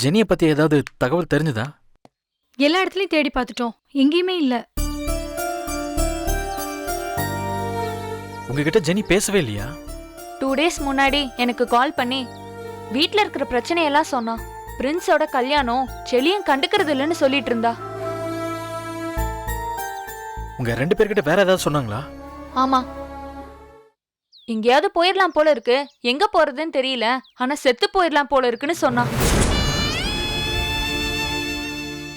ஜெனியை பத்தி ஏதாவது தகவல் தெரிஞ்சதா? எல்லா இடத்துலயும் தேடி பார்த்துட்டோம், எங்கேயுமே இல்ல. உங்ககிட்ட ஜெனி பேசவே இல்லையா? 2 days முன்னாடி எனக்கு கால் பண்ணி வீட்ல இருக்கிற பிரச்சனையெல்லாம் சொன்னா. பிரின்ஸோட கல்யாணம் செலியும் கண்டுக்கிறது இல்லைன்னு சொல்லிட்டு இருந்தா. உங்க 2 பேர்கிட்ட வேற ஏதாவது சொன்னாங்களா? ஆமா, எங்கேயாவது போயிடலாம் போல இருக்கு, எங்க போறதுன்னு தெரியல, ஆனா செத்து போயிடலாம் போல இருக்குன்னு சொன்னா.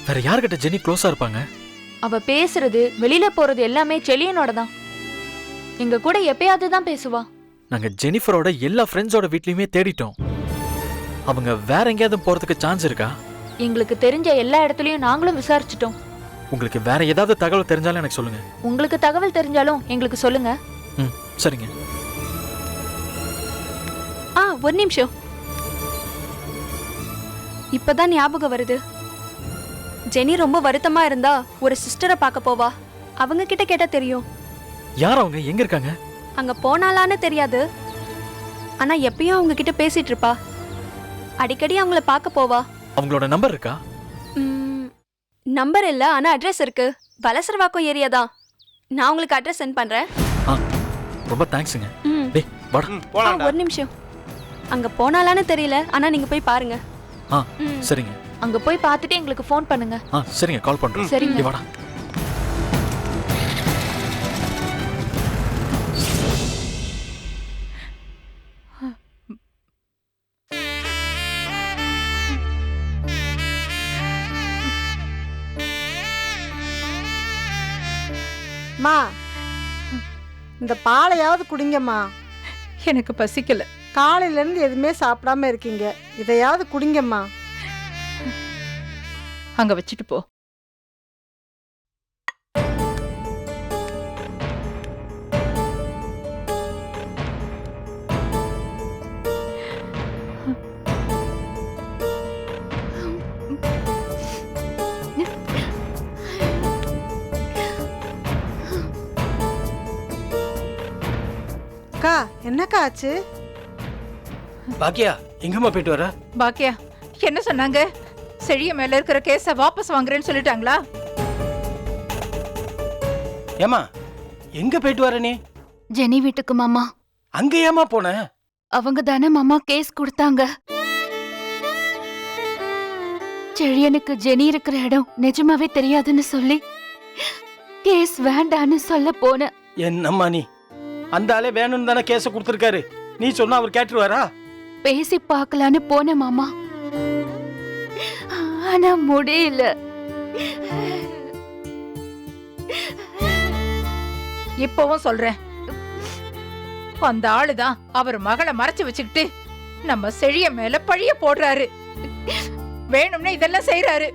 வேற யார்கிட்ட ஜெனி க்ளோஸா இருப்பாங்க? அவ பேசுறது வெளியில போறது எல்லாமே செலியனோட தான். எங்க கூட எப்பயாவது தான் பேசுவா. நாங்க ஜெனிஃபரோட எல்லா ஃப்ரெண்ட்ஸோட வீட்லயுமே தேடிட்டோம். அவங்க வேற எங்கேயாவது போறதுக்கு சான்ஸ் இருக்கா? எங்களுக்கு தெரிஞ்ச எல்லா இடத்துலயும் நாங்களும் விசாரிச்சிட்டோம். உங்களுக்கு வேற ஏதாவது தகவல் தெரிஞ்சாலும் எனக்கு சொல்லுங்க. உங்களுக்கு தகவல் தெரிஞ்சாலும் எங்களுக்கு சொல்லுங்க. சரிங்க. ஒரு நிமிஷம், இப்பதான் ஞாபகம் வருது. ஜெனி ரொம்ப வருத்தமா இருந்தா ஒரு சிஸ்டரை பார்க்க போவா. அவங்க கிட்ட கேட்டா தெரியும். யார் அவங்க? எங்க இருக்காங்க? அங்க போனாலான்னு தெரியாது, ஆனா எப்பயும் அவங்க கிட்ட பேசிட்டு இருப்பா. அடிக்கடி அவங்கள பார்க்க போவா. அவங்களோட நம்பர் இருக்கா? நம்பர் இல்ல, ஆனா அட்ரஸ் இருக்கு. வலசரவாக்கம் ஏரியா தான். நான் உங்களுக்கு அட்ரஸ் சென்ட் பண்றேன். ரொம்ப தேங்க்ஸ்ங்க. டேய் வாடா. ஒரு நிமிஷம், அங்க போனாலான்னு தெரியல, ஆனா நீங்க போய் பாருங்க. சரிங்க. அங்க போய் பார்த்துட்டு எங்களுக்கு ஃபோன் பண்ணுங்க. சரிங்க, கால் பண்றேன். சரிங்க. வாடா. மா, இந்த பாலையாவது குடிங்கம்மா. எனக்கு பசிக்கல. காலையில இருந்து எதுவுமே சாப்பிடாம இருக்கீங்க, இதையாவது குடிங்கம்மா. அங்க வச்சுட்டு போ. அக்கா, என்னக்கா ஆச்சு? பாக்கியா, எங்கம்மா போயிட்டு வர? பாக்கியா, என்ன சொன்னாங்க? செழிய மேல இருக்கிற கேஸ வாபஸ் வாங்குறேன்னு சொல்லிட்டாங்களா? ஏமா, எங்க போயிட்டு வர நீ? ஜெனி வீட்டுக்கு மாமா. அங்க ஏமா போன? அவங்க தானே மாமா கேஸ் கொடுத்தாங்க. செழியனுக்கு ஜெனி இருக்கிற இடம் நிஜமாவே தெரியாதுன்னு சொல்லி கேஸ் வேண்டான்னு சொல்ல போன. என்னம்மா நீ? அந்த ஆளே வேணும்னு தானே கேஸ கொடுத்திருக்காரு. நீ சொன்னா அவர் கேட்டுருவாரா? பேசி பார்க்கலான்னு போன மாமா, ஆனா முடியல. இப்பவும் சொல்றேன், அந்த ஆளுதான் அவர் மகளை மறைச்சு வச்சுக்கிட்டு நம்ம செழிய மேல பழிய போடுறாரு. வேணும்னே இதெல்லாம் செய்யறாரு.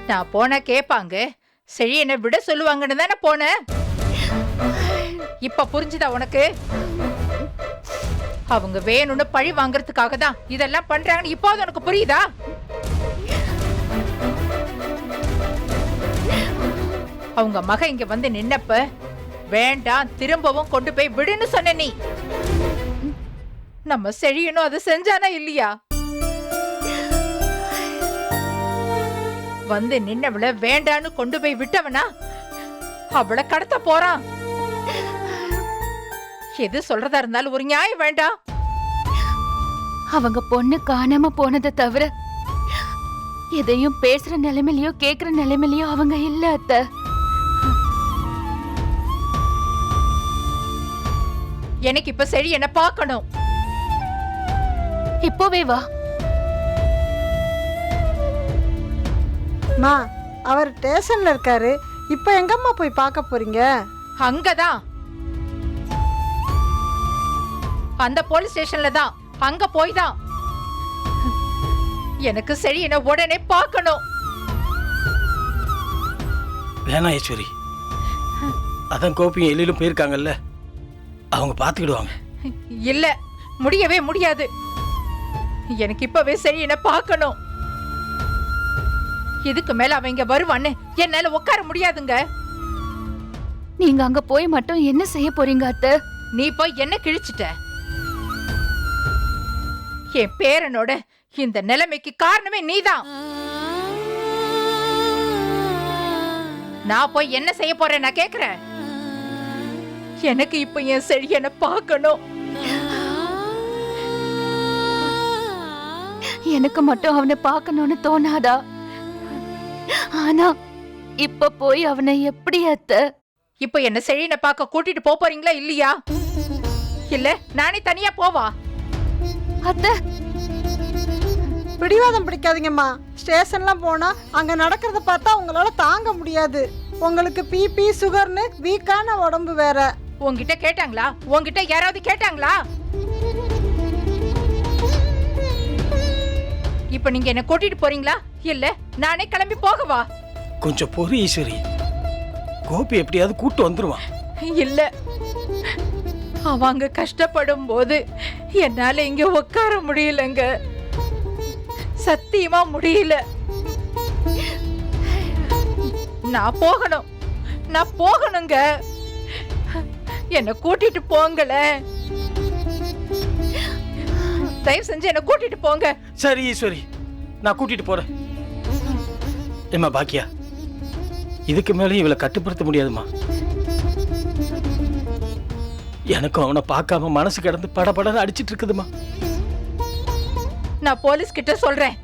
நான் போனா கேப்பாங்க, செழியனை விட சொல்லுவாங்கன்னு தானே போனேன். இப்ப புரிஞ்சுதா உனக்கு? அவங்க வேணும்னு பழி வாங்கறதுக்காக தான் இதெல்லாம் பண்றாங்கன்னு இப்போது உனக்கு புரியுதா? அவங்க மக இங்க வந்து நின்னப்ப வேண்டாம், திரும்பவும் கொண்டு போய் விடுன்னு சொன்ன நீ. நம்ம செழியனும் அதை செஞ்சானா இல்லையா? வந்து நின்னவள வேண்டான்னு கொண்டு போய் விட்டவனா அவளை கடத்த போறான். எது சொல்றதா இருந்தாலும் ஒரு நியாயம் வேண்டாம்? அவங்க பொண்ணு காணாம போனதை தவிர எதையும் பேசுற நிலைமையிலயோ கேக்குற நிலைமையிலயோ அவங்க இல்ல அத்தை. எனக்கு இப்ப சரி என்ன பார்க்கணும். இப்போவே வா. மா, அவர் ஸ்டேஷன்ல இருக்காரு. இப்ப எங்கம்மா போய் பார்க்க போறீங்க? அங்கதான், அந்த போலீஸ் ஸ்டேஷன்ல தான். அங்க போய் தான் எனக்கு சரி என்ன உடனே பார்க்கணும். வேணா ஈஸ்வரி, அதான் கோபியும் எழிலும் போயிருக்காங்கல்ல, அவங்க பார்த்துக்கிடுவாங்க. இல்ல, முடியவே முடியாது. எனக்கு இப்பவே சரி என்ன பார்க்கணும். இதுக்கு மேல அவன் இங்க வருவான்னு என்னால உட்கார முடியாதுங்க. நீங்க அங்க போய் மட்டும் என்ன செய்ய போறீங்க அத்தை? நீ போய் என்ன கிழிச்சிட்ட? என் பேரனோட இந்த நிலைமைக்கு காரணமே நீதான். நான் போய் என்ன செய்ய போறேன் நான் கேக்குறேன். எனக்கு இப்ப என் செழியனை பார்க்கணும். எனக்கு மட்டும் அவனை பார்க்கணும்னு தோணாதா? ஆனா இப்ப போய் அவனை எப்படி அத்தை? இப்ப என்ன செழியனை பார்க்க கூட்டிட்டு போறீங்களா இல்லையா? இல்ல நானே தனியா போவா? அத்தை பிடிவாதம் பிடிக்காதீங்கம்மா. ஸ்டேஷன்லாம் போனா அங்க நடக்கிறத பார்த்தா உங்களால தாங்க முடியாது. உங்களுக்கு பிபி சுகர்னு வீக்கான உடம்பு வேற. உன்கிட்ட கேட்டாங்களா? உன்கிட்ட யாராவது கேட்டாங்களா? இப்ப நீங்க என்ன கூட்டிட்டு போறீங்களா இல்ல நானே கிளம்பி போகவா? கொஞ்சம் பொறு ஈஸ்வரி. கோபி எப்படியாவது கூட்டு வந்துருவான். இல்ல, அவங்க கஷ்டப்படும் போது என்னால இங்க உட்கார முடியலங்க. சத்தியமா முடியல. நான் போகணுங்க. என்ன கூட்டிட்டு போங்களேன். தயவு செஞ்சு என்ன கூட்டிட்டு போங்க. சரி ஈஸ்வரி, நான் கூட்டிட்டு போறேன். ஏம்மா பாக்கியா, இதுக்கு மேலே இவளை கட்டுப்படுத்த முடியாதுமா. எனக்கும் அவனை பார்க்காம மனசு கிடந்து படபடன்னு அடிச்சிட்டு இருக்குதுமா. நான் போலீஸ் கிட்ட சொல்றேன்.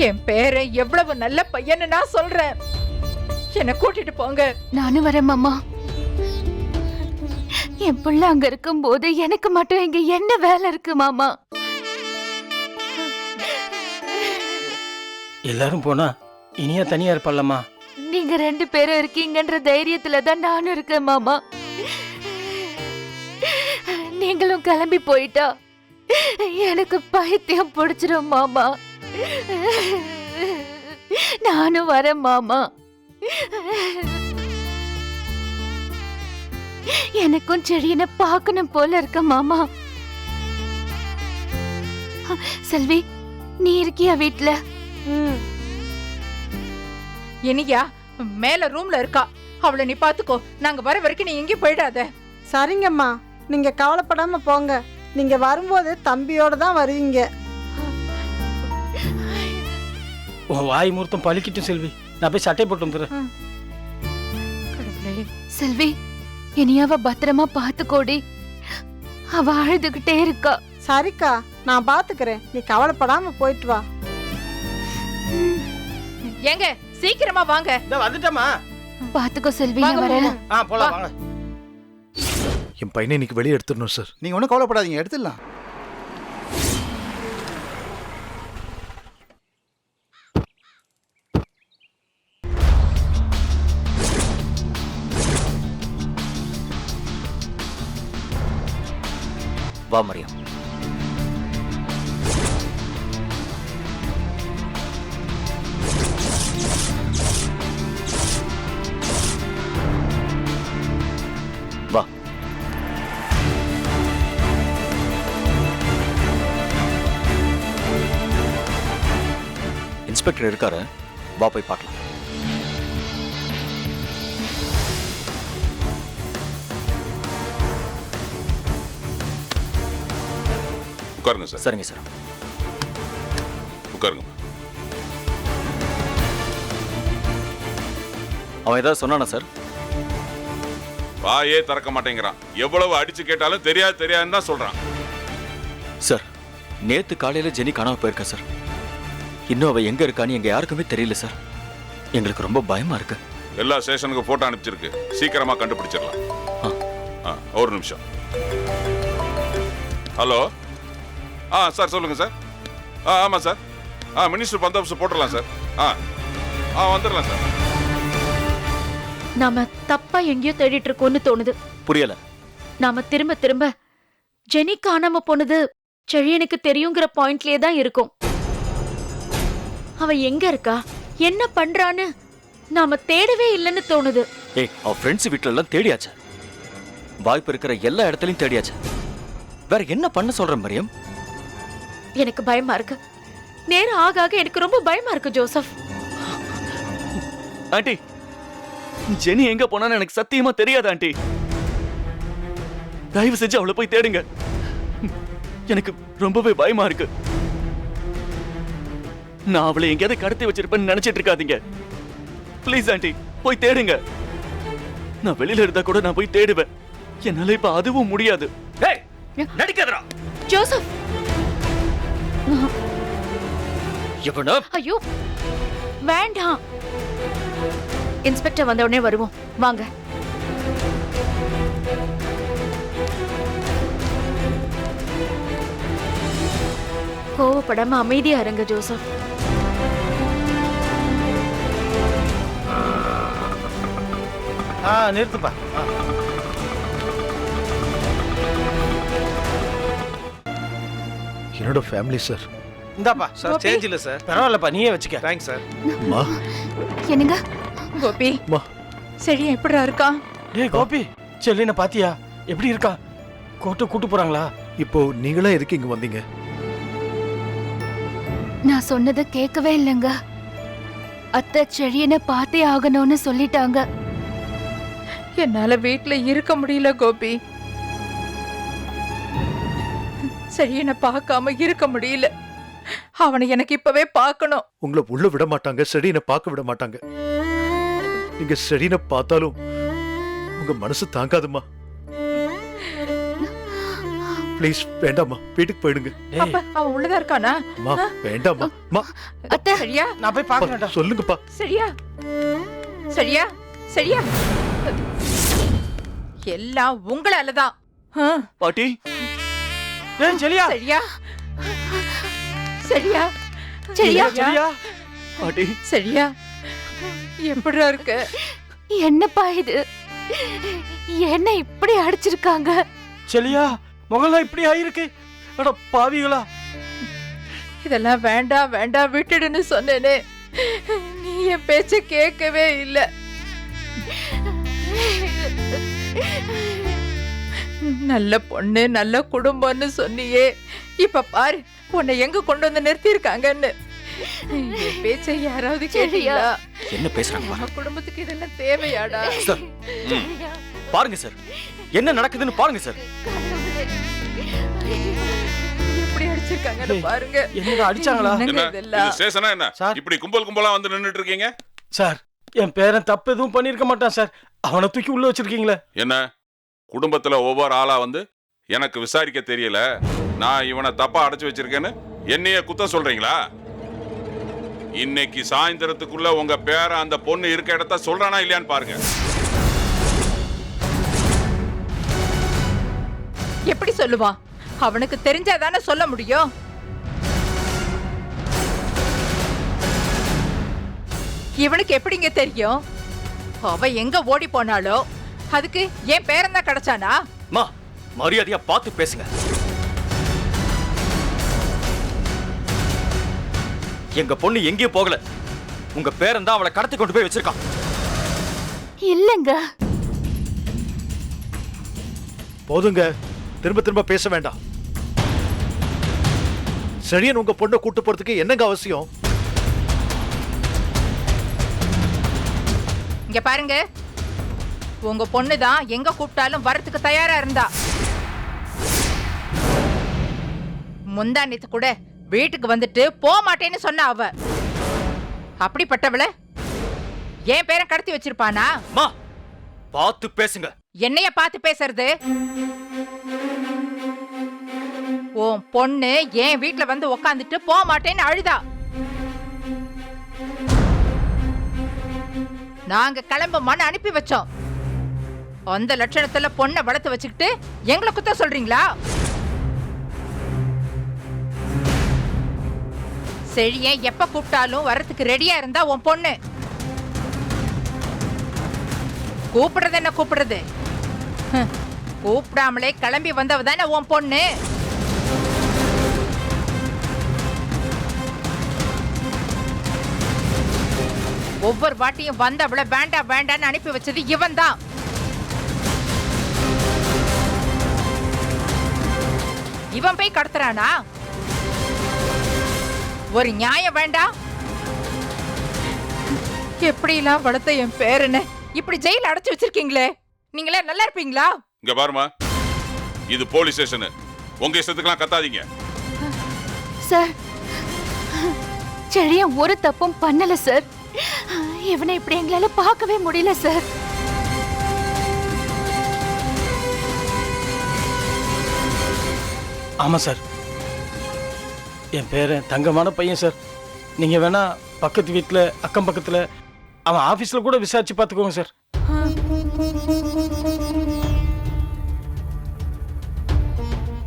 என் பேரை எவ்வளவு நல்ல பையன்னு நான் சொல்றேன். என்ன கூட்டிட்டு போங்க. நானும் வரேன் மாமா. என் பிள்ளை அங்க இருக்கும் போது எனக்கு மட்டும் இங்க என்ன வேலை இருக்கு மாமா? எல்லாரும் போனா இனியா தனியா இருப்பாள்லம்மா. நீங்க 2 பேரும் இருக்கீங்கன்ற தைரியத்துல தான் நானும் இருக்கேன் மாமா. நீங்களும் கிளம்பி போயிட்டா எனக்கு பைத்தியம் பிடிச்சிரும் மாமா. நானும் வரேன் மாமா. எனக்கும் செடியனை பார்க்கணும் போல இருக்க மாமா. செல்வி, நீ இருக்கியா வீட்ல? ம். இனியா மேல ரூம்ல இருக்கா. அவளை நீ பாத்துக்கோ. நாங்க வர வரைக்கும் நீ எங்கேயும் போயிடாத. சரிங்கம்மா, நீங்க கவலைப்படாம போங்க. நீங்க வரும்போது தம்பியோட தான் வருவீங்க. உன் வாய் மூர்த்தம் பழிக்கிட்டும் செல்வி. நான் போய் சட்டை போட்டு வந்துடுறேன். கடவுளே. செல்வி, இனியாவ பத்திரமா பாத்துக்கோடி. அவ அழுதுகிட்டே இருக்கா. சரிக்கா, நான் பாத்துக்கிறேன். நீ கவலைப்படாம போயிட்டு வா. ஏங்க சீக்கிரமா வாங்க. இந்த வந்துட்டமா. பாத்துக்கோ செல்வி, வாங்க, நான் வரேன். போலாம் வாங்க. என் பையனை இன்னைக்கு வெளியே எடுத்துடணும் சார். நீங்க ஒன்றும் கவலைப்படாதீங்க, எடுத்துடலாம். வா மரியம். வா. இன்ஸ்பெக்டர் இருக்காரு, வா போய் பார்க்கலாம். உட்காருங்க சார். சரிங்க சார். உட்காருங்க. அவன் ஏதாவது சொன்னானா சார்? வாயே திறக்க மாட்டேங்கிறான். எவ்வளவு அடிச்சு கேட்டாலும் தெரியாதுன்னு தான் சொல்றான். சார், நேத்து காலையில ஜெனி காணாம போயிருக்கா சார். இன்னும் அவ எங்க இருக்கான்னு எங்க யாருக்குமே தெரியல சார். எங்களுக்கு ரொம்ப பயமா இருக்கு. எல்லா ஸ்டேஷனுக்கு போட்டோ அனுப்பிச்சிருக்கு. சீக்கிரமா கண்டுபிடிச்சிடலாம். ஒரு நிமிஷம். ஹலோ. சார் சொல்லுங்க சார். ஆமா சார். மினிஸ்டர் பந்தோபஸ்து போட்டுடலாம் சார். வந்துடலாம் சார். நாம தப்பா எங்கேயோ தேடிட்டு இருக்கோம்னு தோணுது. புரியல. நாம திரும்ப திரும்ப ஜெனி காணாம போனது செழியனுக்கு தெரியுங்கிற பாயிண்ட்லயே தான் இருக்கும். அவ எங்க இருக்கா, என்ன பண்றான்னு நாம தேடவே இல்லைன்னு தோணுது. ஏய், அவ ஃப்ரெண்ட்ஸ் வீட்ல எல்லாம் தேடியாச்சு. வாய்ப்பு இருக்கிற எல்லா இடத்துலயும் தேடியாச்சு. வேற என்ன பண்ண சொல்ற மரியம்? எனக்கு பயமா இருக்கு. நேரம் ஆக ஆக எனக்கு ரொம்ப பயமா இருக்கு ஜோசப். ஆண்டி, ஜெனி எங்க போனான்னு எனக்கு சத்தியமா தெரியாது ஆண்டி. தயவு செஞ்சு அவளை போய் தேடுங்க. எனக்கு ரொம்பவே பயமா இருக்கு. நான் அவளை எங்கேயாவது கடத்தி வச்சிருப்பேன்னு நினைச்சிட்டு இருக்காதீங்க. ப்ளீஸ் ஆண்டி, போய் தேடுங்க. நான் வெளியில இருந்தா கூட நான் போய் தேடுவேன். என்னால இப்ப அதுவும் முடியாது. நடிக்காதடா ஜோசப். எவனா? ஐயோ வேண்டாம். இன்ஸ்பெக்டர் வந்த உடனே வருவோம், வாங்க. கோவப்படாம அமைதியா இருங்க ஜோசப். நிறுத்துப்பா. என்னோட ஃபேமிலி சார். இந்தாப்பா சார், சேஞ்ச் இல்ல சார். பரவாயில்லப்பா, நீயே வச்சுக்க. Thanks sir. அம்மா, என்னங்க கோபி, அம்மா. செழியன் எப்படிடா இருக்கான்? டேய் கோபி, செல்லின பாத்தியா எப்படி இருக்கா? கோர்ட்டு கூட்டு போறாங்களா? இப்போ நீங்களா எதுக்கு இங்க வந்தீங்க? நான் சொன்னதை கேட்கவே இல்லைங்க. அத்தை செழியனை பார்த்தே ஆகணும்னு சொல்லிட்டாங்க. என்னால வீட்ல இருக்க முடியல கோபி. செழியனை பார்க்காம இருக்க முடியல. அவனை எனக்கு இப்பவே பார்க்கணும். உங்களை உள்ள விட மாட்டாங்க, செடியினை பார்க்க விட மாட்டாங்க. நீங்க செடியினை பார்த்தாலும் உங்க மனசு தாங்காதுமா. ப்ளீஸ் வேண்டாம்மா, வீட்டுக்கு போயிடுங்க. அப்ப அவன் உள்ளதா இருக்கானா? அம்மா வேண்டாம்மா. அம்மா, அத்தை சரியா? நான் போய் பாக்குறேன்டா. சொல்லுங்கப்பா. சரியா சரியா சரியா? எல்லாம் உங்களாலதான். பாட்டி, ஏய் செலியா, சரியா சரியா சரியா செலியா, பாட்டி, சரியா? எப்படிடா இருக்க? என்னப்பா இது? என்ன இப்படி அடிச்சிருக்காங்க? செலியா, முகலாம் இப்படி ஆயிருக்கு. அட பாவிகளா. இதெல்லாம் வேண்டாம் வேண்டாம் விட்டுடுன்னு சொன்னேனே, நீ என் பேச்ச கேட்கவே இல்ல. நல்ல பொண்ணு நல்ல குடும்பம்னு சொன்னியே, இப்ப பாரு உன்னை எங்க கொண்டு வந்து நிறுத்தி இருக்காங்கன்னு. என் பேச்சை யாராவது கேட்டியா? என்ன பேசுறாங்க நம்ம குடும்பத்துக்கு இதெல்லாம் தேவையாடா? சார்? பாருங்க சார், என்ன நடக்குதுன்னு பாருங்க சார். எப்படி அடிச்சிருக்காங்கன்னு பாருங்க. என்னடா அடிச்சாங்களா? என்னங்க இதெல்லாம்? இது ஸ்டேஷனா என்ன? சார். இப்படி கும்பல் கும்பலா வந்து நின்னுட்டு இருக்கீங்க? சார், என் பேரன் தப்பு எதுவும் பண்ணிருக்க மாட்டான் சார். அவனை தூக்கி உள்ள வச்சிருக்கீங்களே. என்ன குடும்பத்துல ஒவ்வொரு ஆளா வந்து எனக்கு விசாரிக்க தெரியல, நான் இவனை தப்பா அடைச்சு வச்சிருக்கேன்னு என்னைய குத்த சொல்றீங்களா? இன்னைக்கு சாயந்தரத்துக்குள்ள உங்க பேர அந்த பொண்ணு இருக்க இடத்த சொல்றானா இல்லையான்னு பாருங்க. எப்படி சொல்லுவான்? அவனுக்கு தெரிஞ்சாதானே சொல்ல முடியும். இவனுக்கு எப்படிங்க தெரியும்? அவ எங்க ஓடி போனாலோ அதுக்கு என் பேரன் தான் கிடைச்சானா? மா, மரியாதையா பார்த்து பேசுங்க. எங்க பொண்ணு எங்கேயும் போகல. உங்க பேரன் தான் அவளை கடத்தி கொண்டு போய் வச்சிருக்கான். இல்லங்க. போதுங்க, திரும்ப திரும்ப பேச வேண்டாம். செழியன் உங்க பொண்ணை கூட்டு போறதுக்கு என்னங்க அவசியம்? இங்க பாருங்க, உங்க பொண்ணுதான் எங்க கூப்பிட்டாலும் வரத்துக்கு தயாரா இருந்தா. முந்தானித்து கூட வீட்டுக்கு வந்துட்டு போக மாட்டேன்னு சொன்ன அவ. அப்படிப்பட்டவள என் பேரன் கடத்தி வச்சிருப்பானா? மா, பார்த்து பேசுங்க. என்னைய பார்த்து பேசுறது? உன் பொண்ணு என் வீட்டுல வந்து உக்காந்துட்டு போக மாட்டேன்னு அழுதா. நாங்க கிளம்புமான்னு அனுப்பி வச்சோம். அந்த லட்சணத்துல பொண்ணை வளர்த்து வச்சுக்கிட்டு எங்களை குத்த சொல்றீங்களா? செழியன் எப்ப கூப்பிட்டாலும் வரத்துக்கு ரெடியா இருந்தா உன் பொண்ணு. கூப்பிடுறது என்ன கூப்பிடுறது? கூப்பிடாமலே கிளம்பி வந்தவ தானே உன் பொண்ணு. ஒவ்வொரு வாட்டியும் வந்தவள வேண்டாம் வேண்டான்னு அனுப்பி வச்சது இவன் தான். இவன் போய் கடத்துறானா? ஒரு நியாயம் வேண்டாம்? எப்படி எல்லாம் வளர்த்த என் பேரனை இப்படி ஜெயில அடைச்சு வச்சிருக்கீங்களே, நீங்களே நல்லா இருப்பீங்களா? இங்க பாருமா, இது போலீஸ் ஸ்டேஷன். உங்க இஷ்டத்துக்குலாம் கத்தாதீங்க. சார், செழியன் ஒரு தப்பும் பண்ணல சார். இவனை இப்படி எங்களால பார்க்கவே முடியல சார். ஆமா சார், என் பேரன் தங்கமான பையன் சார். நீங்க வேணா பக்கத்து வீட்டுல அக்கம் பக்கத்துல அவன் ஆபீஸ்ல கூட விசாரிச்சு பார்த்துக்கோங்க சார்.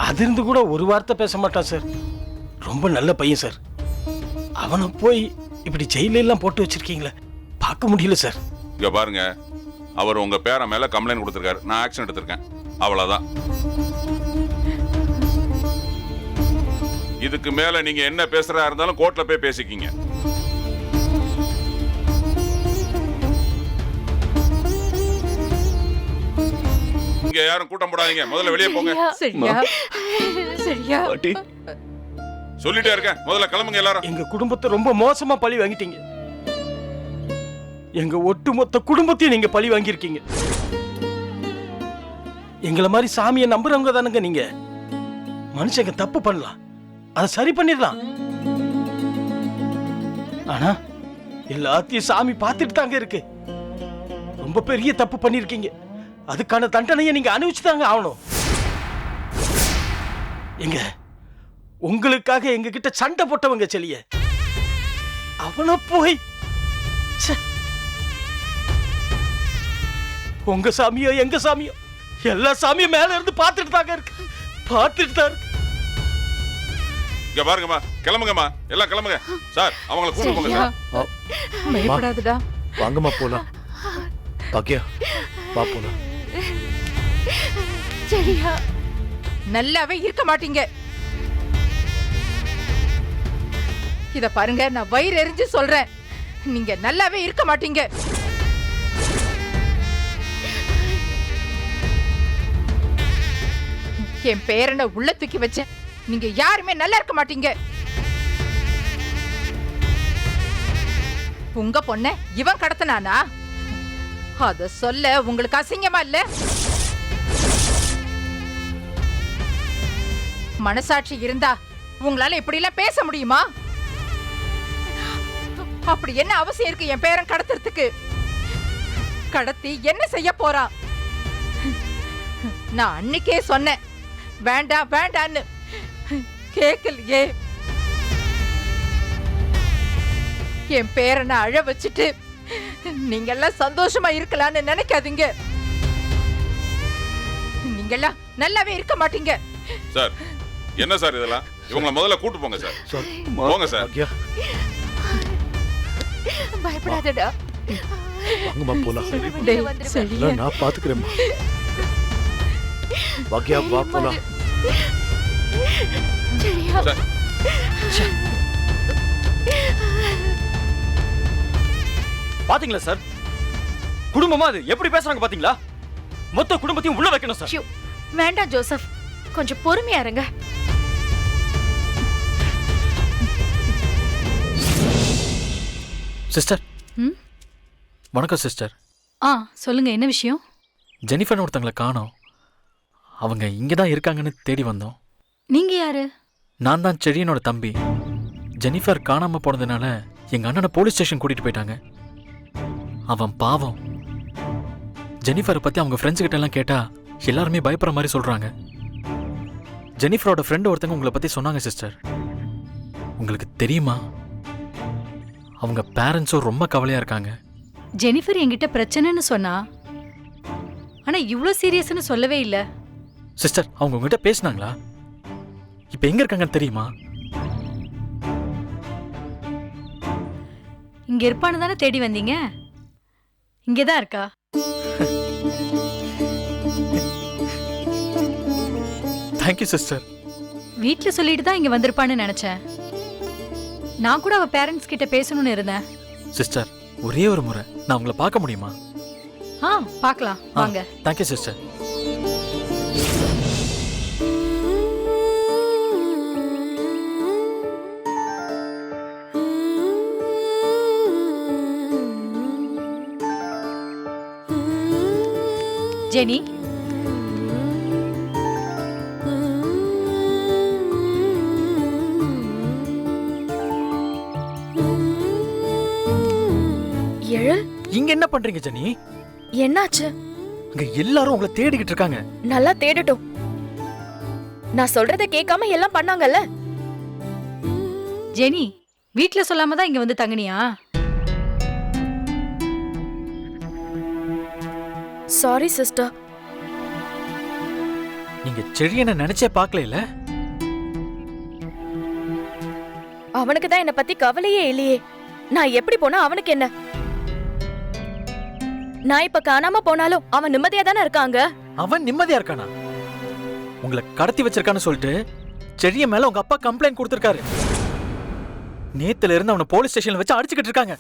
அதிர்ந்து கூட ஒரு வார்த்தை பேச மாட்டான் சார். ரொம்ப நல்ல பையன் சார். அவனை போய் இப்படி ஜெயில எல்லாம் போட்டு வச்சிருக்கீங்களே, பார்க்க முடியல சார். இங்க பாருங்க, அவர் உங்க பேரன் மேல கம்ப்ளைண்ட் கொடுத்திருக்காரு. நான் ஆக்ஷன் எடுத்திருக்கேன், அவ்வளவுதான். இதுக்கு மேல நீங்க என்ன பேசுறதா இருந்தாலும் கோர்ட்ல போய் பேசிக்கிங்க. இங்க யாரும் கூட்டம் போடாதீங்க, முதல்ல வெளியே போங்க. சரியா சரியா பாட்டி, சொல்லிட்டே இருக்கேன், முதல்ல கிளம்புங்க எல்லாரும். எங்க குடும்பத்தை ரொம்ப மோசமா பழி வாங்கிட்டீங்க. எங்க ஒட்டுமொத்த குடும்பத்தையும் நீங்க பழி வாங்கியிருக்கீங்க. எங்களை மாதிரி சாமியை நம்புறவங்க தானுங்க நீங்க. மனுஷங்க தப்பு பண்ணலாம், அதை சரி பண்ணிடலாம். ஆனா எல்லாத்தையும் சாமி பார்த்துட்டு தாங்க இருக்கு. ரொம்ப பெரிய தப்பு பண்ணிருக்கீங்க. அதுக்கான தண்டனையை நீங்க அனுபவிச்சுதாங்க ஆகணும். எங்க உங்களுக்காக எங்க கிட்ட சண்டை போட்டவங்க செலிய, அவனை போய் உங்க சாமியோ எங்க சாமியோ எல்லா சாமியும் மேல இருந்து பார்த்துட்டு தாங்க இருக்கு, பார்த்துட்டு தான் இருக்கு. இங்க பாருங்கம்மா, கிளம்புங்கம்மா, எல்லாம் கிளம்புங்க. சார், அவங்கள கூட்டிட்டு போங்க சார். பயப்படாதடா. வாங்கம்மா போலாம். பாக்கியா, வா போலாம். சரியா நல்லாவே இருக்க மாட்டீங்க. இத பாருங்க, நான் வயிறு எரிஞ்சு சொல்றேன், நீங்க நல்லாவே இருக்க மாட்டீங்க. என் பேரனை உள்ள தூக்கி வச்சேன், நீங்க யாருமே நல்லா இருக்க மாட்டீங்க. உங்க பொண்ண இவன் கடத்தினானா? அத சொல்ல உங்களுக்கு அசிங்கமா இல்ல? மனசாட்சி இருந்தா உங்களால இப்படி எல்லாம் பேச முடியுமா? அப்படி என்ன அவசியம் இருக்கு என் பேரன் கடத்துறதுக்கு? கடத்தி என்ன செய்ய போறான்? நான் அன்னைக்கே சொன்னேன் வேண்டாம் வேண்டான்னு, கேக்கலையே. என் பேரனை அழ வச்சுட்டு நீங்க எல்லாம் சந்தோஷமா இருக்கலாம்னு நினைக்காதீங்க. நீங்க எல்லாம் நல்லாவே இருக்க மாட்டீங்க. சார், என்ன சார் இதெல்லாம்? இவங்கள முதல்ல கூட்டு போங்க சார். போங்க சார். பாக்கியா, பயப்படாதடா. வாங்கம்மா போலாம். டேய், சரியா? நான் பாத்துக்கிறேம்மா. பாக்கியா, வா போலாம். சரியா? சார், பாத்தீங்களா சார், குடும்பமா அது எப்படி பேசுறாங்க பாத்தீங்களா? மொத்த குடும்பத்தையும் உள்ள வைக்கணும் சார். வேண்டாம் ஜோசப், கொஞ்சம் பொறுமையா இருங்க. சிஸ்டர். வணக்கம் சிஸ்டர். சொல்லுங்க, என்ன விஷயம்? ஜெனிஃபர் ஒருத்தங்களை காணோம். அவங்க இங்கதான் இருக்காங்கன்னு தேடி வந்தோம். நீங்க யாரு? நான் தான் செழியனோட தம்பி. ஜெனிஃபர் காணாம போனதுனால எங்க அண்ணனை போலீஸ் ஸ்டேஷன் கூட்டிட்டு போயிட்டாங்க. அவன் பாவம். ஜெனிஃபரை பத்தி அவங்க ஃப்ரெண்ட்ஸ் கிட்ட எல்லாம் கேட்டா எல்லாருமே பயப்படுற மாதிரி சொல்றாங்க. ஜெனிஃபரோட ஃப்ரெண்ட் ஒருத்தங்க உங்களை பத்தி சொன்னாங்க சிஸ்டர். உங்களுக்கு தெரியுமா? அவங்க பேரண்ட்ஸும் ரொம்ப கவலையா இருக்காங்க. ஜெனிஃபர் என்கிட்ட பிரச்சனைன்னு சொன்னா, ஆனா இவ்ளோ சீரியஸ்னு சொல்லவே இல்ல. சிஸ்டர், அவங்க உங்ககிட்ட பேசினாங்களா? இப்ப எங்க இருக்காங்கன்னு தெரியுமா? இங்க இருப்பான்னு தானே தேடி வந்தீங்க. இங்கதான் இருக்கா. Thank you sister. வீட்ல சொல்லிட்டு தான் இங்க வந்திருப்பான்னு நினைச்சேன். நான் கூட அவ பேரண்ட்ஸ் கிட்ட பேசணும்னு இருந்தேன். சிஸ்டர், ஒரே ஒரு முறை நான் உங்களை பார்க்க முடியுமா? பார்க்கலாம் வாங்க. Thank you sister. ஜெனி, இங்க என்ன பண்றீங்க ஜெனி? என்னாச்சு? அங்க எல்லாரும் உங்களை தேடிக்கிட்டு இருக்காங்க. நல்லா தேடட்டும். நான் சொல்றத கேட்காம எல்லாம் பண்ணாங்கல்ல. ஜெனி, வீட்ல சொல்லாம தான் இங்க வந்து தங்கினியா? Sorry sister. நீங்க செழியனை நினைச்சே பார்க்கல. அவனுக்கு தான் என்ன பத்தி கவலையே இல்லையே. நான் எப்படி போனா அவனுக்கு என்ன? நான் இப்ப காணாம போனாலும் அவன் நிம்மதியா தானே இருக்காங்க. அவன் நிம்மதியா இருக்கானா? உங்களை கடத்தி வச்சிருக்கான்னு சொல்லிட்டு செழிய மேல உங்க அப்பா கம்ப்ளைண்ட் கொடுத்திருக்காரு. நேத்துல இருந்து அவனை போலீஸ் ஸ்டேஷன்ல வச்சு அடிச்சுக்கிட்டு இருக்காங்க.